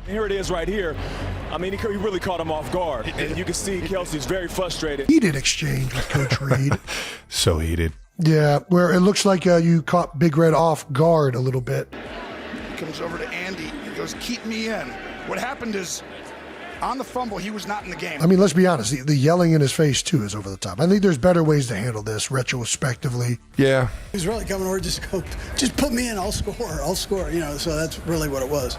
Here it is right here. I mean, he really caught him off guard. And you can see Kelce's very frustrated. Heated exchange with Coach Reed. So heated. Yeah, where it looks like you caught Big Red off guard a little bit. Comes over to Andy. He goes, keep me in. What happened is, on the fumble, he was not in the game. I mean, let's be honest. The yelling in his face, too, is over the top. I think there's better ways to handle this retrospectively. Yeah. He's really coming over, just put me in, I'll score, you know, so that's really what it was.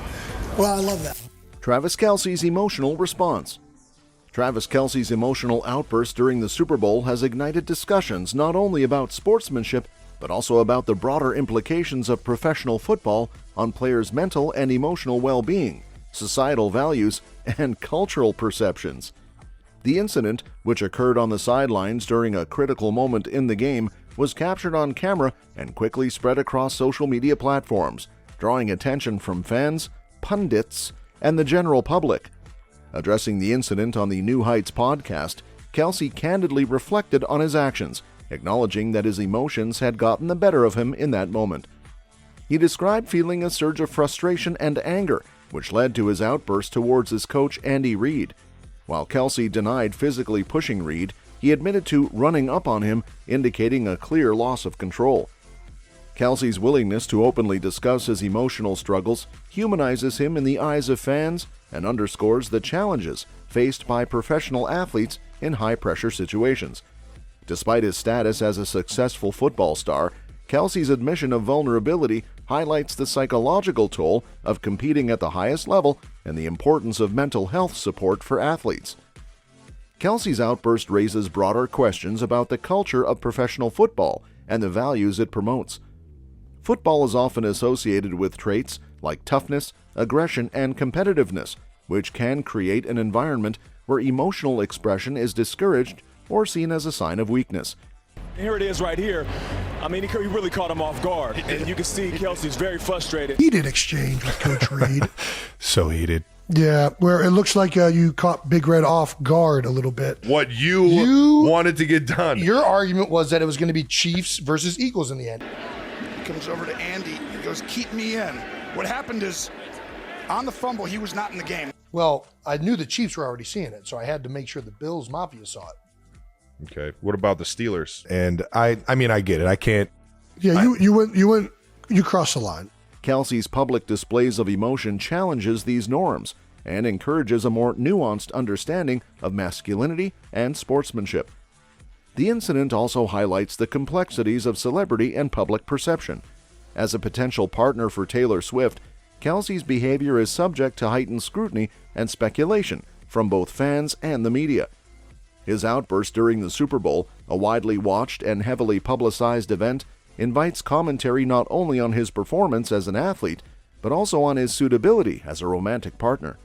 Well, I love that. Travis Kelce's emotional response. Travis Kelce's emotional outburst during the Super Bowl has ignited discussions not only about sportsmanship, but also about the broader implications of professional football on players' mental and emotional well-being, societal values, and cultural perceptions. The incident, which occurred on the sidelines during a critical moment in the game, was captured on camera and quickly spread across social media platforms, drawing attention from fans, pundits, and the general public. Addressing the incident on the New Heights podcast, Kelce candidly reflected on his actions, acknowledging that his emotions had gotten the better of him in that moment. He described feeling a surge of frustration and anger, which led to his outburst towards his coach Andy Reid. While Kelce denied physically pushing Reid, he admitted to running up on him, indicating a clear loss of control. Kelce's willingness to openly discuss his emotional struggles humanizes him in the eyes of fans and underscores the challenges faced by professional athletes in high-pressure situations. Despite his status as a successful football star, Kelce's admission of vulnerability highlights the psychological toll of competing at the highest level and the importance of mental health support for athletes. Kelce's outburst raises broader questions about the culture of professional football and the values it promotes. Football is often associated with traits like toughness, aggression, and competitiveness, which can create an environment where emotional expression is discouraged or seen as a sign of weakness. Here it is right here. I mean, he really caught him off guard. And you can see Kelce's very frustrated. Heated exchange with Coach Reed. So heated. Yeah, where it looks like you caught Big Red off guard a little bit. What you wanted to get done. Your argument was that it was going to be Chiefs versus Eagles in the end. Comes over to Andy. He goes, keep me in. What happened is, on the fumble, he was not in the game. Well, I knew the Chiefs were already seeing it, so I had to make sure the Bills Mafia saw it. Okay. What about the Steelers? And I mean, I get it. I can't. Yeah, you crossed the line. Kelce's public displays of emotion challenges these norms and encourages a more nuanced understanding of masculinity and sportsmanship. The incident also highlights the complexities of celebrity and public perception. As a potential partner for Taylor Swift, Kelce's behavior is subject to heightened scrutiny and speculation from both fans and the media. His outburst during the Super Bowl, a widely watched and heavily publicized event, invites commentary not only on his performance as an athlete, but also on his suitability as a romantic partner.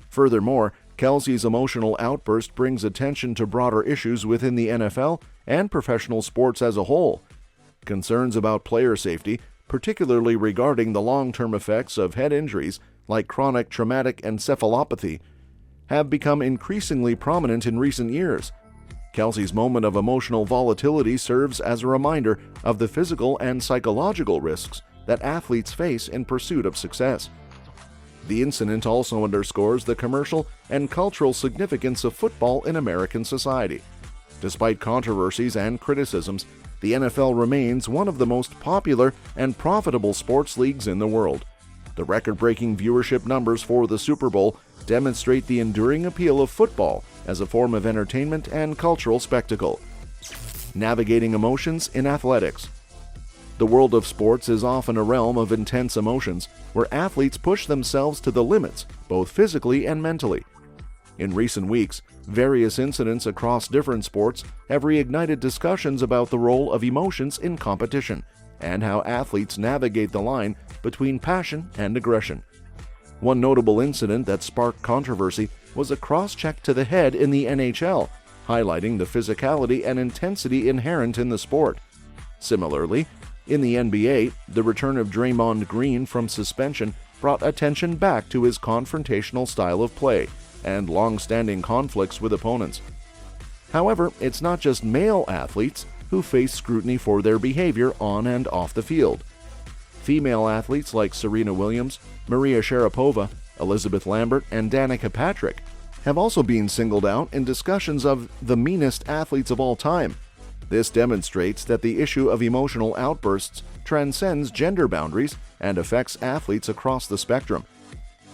Furthermore, Kelce's emotional outburst brings attention to broader issues within the NFL and professional sports as a whole. Concerns about player safety, particularly regarding the long-term effects of head injuries like chronic traumatic encephalopathy, have become increasingly prominent in recent years. Kelce's moment of emotional volatility serves as a reminder of the physical and psychological risks that athletes face in pursuit of success. The incident also underscores the commercial and cultural significance of football in American society. Despite controversies and criticisms, the NFL remains one of the most popular and profitable sports leagues in the world. The record-breaking viewership numbers for the Super Bowl demonstrate the enduring appeal of football as a form of entertainment and cultural spectacle. Navigating emotions in athletics. The world of sports is often a realm of intense emotions, where athletes push themselves to the limits, both physically and mentally. In recent weeks, various incidents across different sports have reignited discussions about the role of emotions in competition, and how athletes navigate the line between passion and aggression. One notable incident that sparked controversy was a cross-check to the head in the NHL, highlighting the physicality and intensity inherent in the sport. Similarly, in the NBA, the return of Draymond Green from suspension brought attention back to his confrontational style of play and long-standing conflicts with opponents. However, it's not just male athletes who face scrutiny for their behavior on and off the field. Female athletes like Serena Williams, Maria Sharapova, Elizabeth Lambert, and Danica Patrick, have also been singled out in discussions of the meanest athletes of all time. This demonstrates that the issue of emotional outbursts transcends gender boundaries and affects athletes across the spectrum.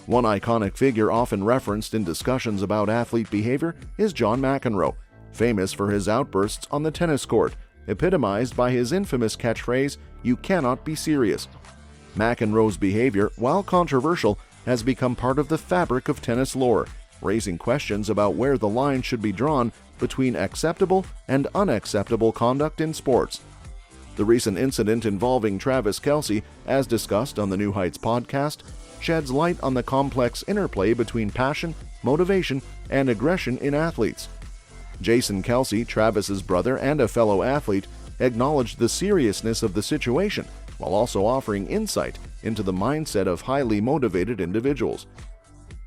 One iconic figure often referenced in discussions about athlete behavior is John McEnroe, famous for his outbursts on the tennis court, epitomized by his infamous catchphrase, "You cannot be serious." McEnroe's behavior, while controversial, has become part of the fabric of tennis lore, raising questions about where the line should be drawn between acceptable and unacceptable conduct in sports. The recent incident involving Travis Kelce, as discussed on the New Heights podcast, sheds light on the complex interplay between passion, motivation, and aggression in athletes. Jason Kelce, Travis's brother and a fellow athlete, acknowledged the seriousness of the situation while also offering insight into the mindset of highly motivated individuals.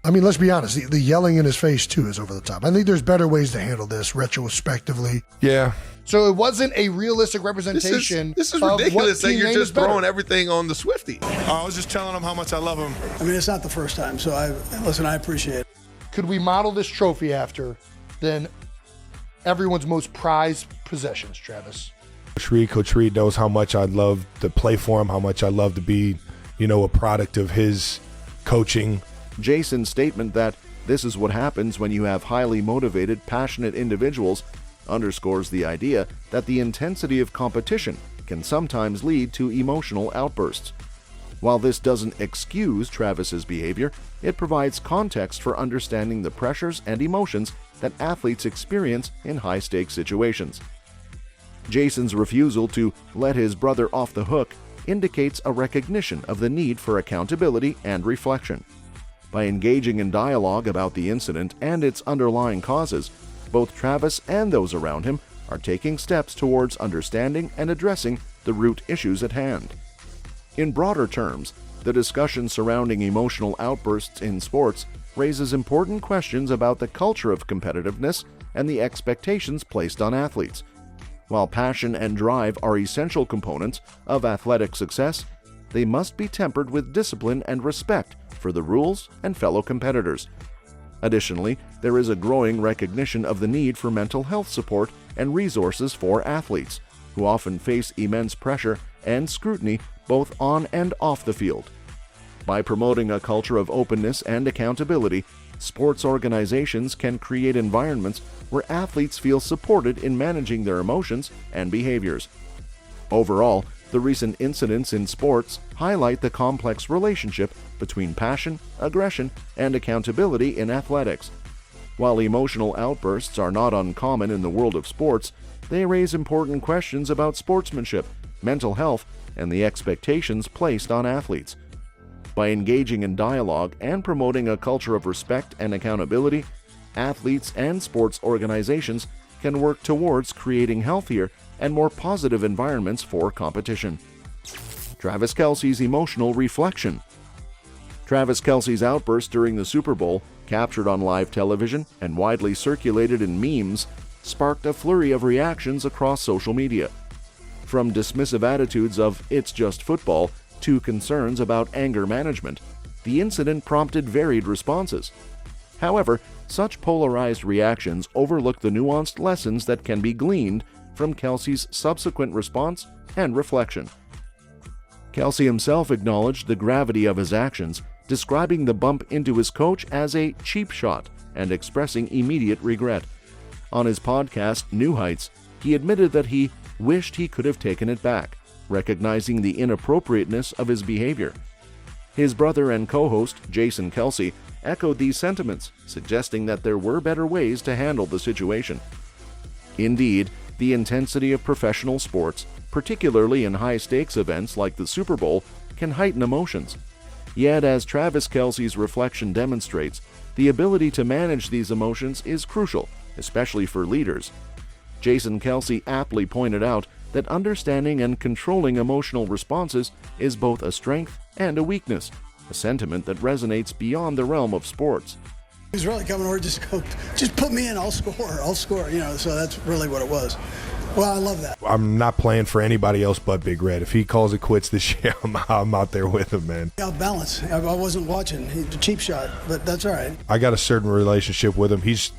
I mean, let's be honest, the yelling in his face, too, is over the top. I think there's better ways to handle this retrospectively. Yeah. So it wasn't a realistic representation. This is of ridiculous what that you're teammate is just better. throwing everything on the Swiftie. I was just telling him how much I love him. I mean, it's not the first time, so I appreciate it. Could we model this trophy after then everyone's most prized possessions, Travis? Coach Reed knows how much I love to play for him, how much I love to be, a product of his coaching. Jason's statement that this is what happens when you have highly motivated, passionate individuals underscores the idea that the intensity of competition can sometimes lead to emotional outbursts. While this doesn't excuse Travis's behavior, it provides context for understanding the pressures and emotions that athletes experience in high-stakes situations. Jason's refusal to let his brother off the hook indicates a recognition of the need for accountability and reflection. By engaging in dialogue about the incident and its underlying causes, both Travis and those around him are taking steps towards understanding and addressing the root issues at hand. In broader terms, the discussion surrounding emotional outbursts in sports raises important questions about the culture of competitiveness and the expectations placed on athletes. While passion and drive are essential components of athletic success, they must be tempered with discipline and respect for the rules and fellow competitors. Additionally, there is a growing recognition of the need for mental health support and resources for athletes, who often face immense pressure and scrutiny both on and off the field. By promoting a culture of openness and accountability, sports organizations can create environments where athletes feel supported in managing their emotions and behaviors. Overall, the recent incidents in sports highlight the complex relationship between passion, aggression, and accountability in athletics. While emotional outbursts are not uncommon in the world of sports, they raise important questions about sportsmanship, mental health, and the expectations placed on athletes. By engaging in dialogue and promoting a culture of respect and accountability, athletes and sports organizations can work towards creating healthier and more positive environments for competition. Travis Kelce's emotional reflection. Travis Kelce's outburst during the Super Bowl, captured on live television and widely circulated in memes, sparked a flurry of reactions across social media. From dismissive attitudes of "it's just football" to concerns about anger management, the incident prompted varied responses. However, such polarized reactions overlook the nuanced lessons that can be gleaned from Kelce's subsequent response and reflection. Kelce himself acknowledged the gravity of his actions, describing the bump into his coach as a cheap shot and expressing immediate regret. On his podcast, New Heights, he admitted that he wished he could have taken it back, recognizing the inappropriateness of his behavior. His brother and co-host, Jason Kelce, echoed these sentiments, suggesting that there were better ways to handle the situation. Indeed, the intensity of professional sports, particularly in high-stakes events like the Super Bowl, can heighten emotions. Yet, as Travis Kelce's reflection demonstrates, the ability to manage these emotions is crucial, especially for leaders. Jason Kelce aptly pointed out that understanding and controlling emotional responses is both a strength and a weakness, a sentiment that resonates beyond the realm of sports. He's really coming over, just put me in, I'll score, so that's really what it was. Well, I love that. I'm not playing for anybody else but Big Red. If he calls it quits this year, I'm out there with him, man. Out balance. I wasn't watching. He's a cheap shot, but that's all right. I got a certain relationship with him. He's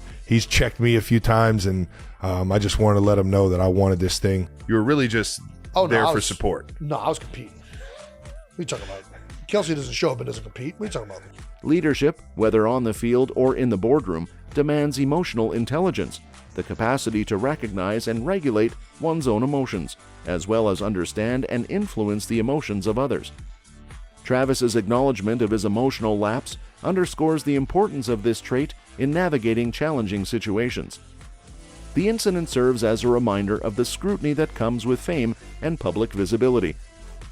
checked me a few times, and I just wanted to let him know that I wanted this thing. You were really just there for support. No, I was competing. What are you talking about? Kelce doesn't show up and doesn't compete. What are you talking about? Leadership, whether on the field or in the boardroom, demands emotional intelligence, the capacity to recognize and regulate one's own emotions, as well as understand and influence the emotions of others. Travis's acknowledgement of his emotional lapse underscores the importance of this trait in navigating challenging situations. The incident serves as a reminder of the scrutiny that comes with fame and public visibility.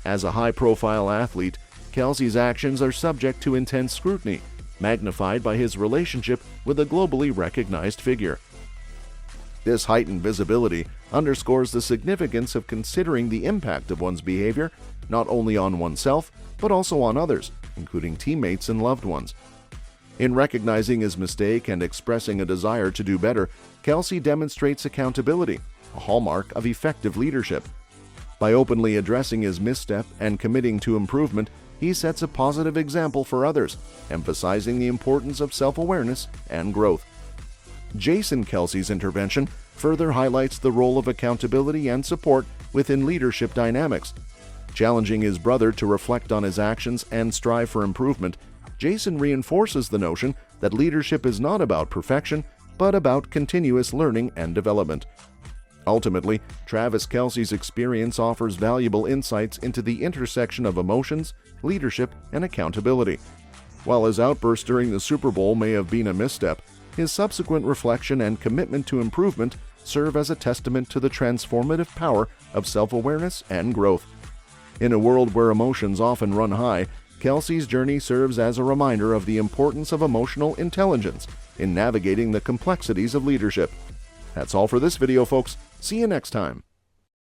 As a high-profile athlete, Kelce's actions are subject to intense scrutiny, magnified by his relationship with a globally recognized figure. This heightened visibility underscores the significance of considering the impact of one's behavior, not only on oneself, but also on others, including teammates and loved ones. In recognizing his mistake and expressing a desire to do better, Kelce demonstrates accountability, a hallmark of effective leadership. By openly addressing his misstep and committing to improvement, he sets a positive example for others, emphasizing the importance of self-awareness and growth. Jason Kelce's intervention further highlights the role of accountability and support within leadership dynamics. Challenging his brother to reflect on his actions and strive for improvement, Jason reinforces the notion that leadership is not about perfection, but about continuous learning and development. Ultimately, Travis Kelce's experience offers valuable insights into the intersection of emotions, leadership, and accountability. While his outburst during the Super Bowl may have been a misstep, his subsequent reflection and commitment to improvement serve as a testament to the transformative power of self-awareness and growth. In a world where emotions often run high, Kelce's journey serves as a reminder of the importance of emotional intelligence in navigating the complexities of leadership. That's all for this video, folks. See you next time.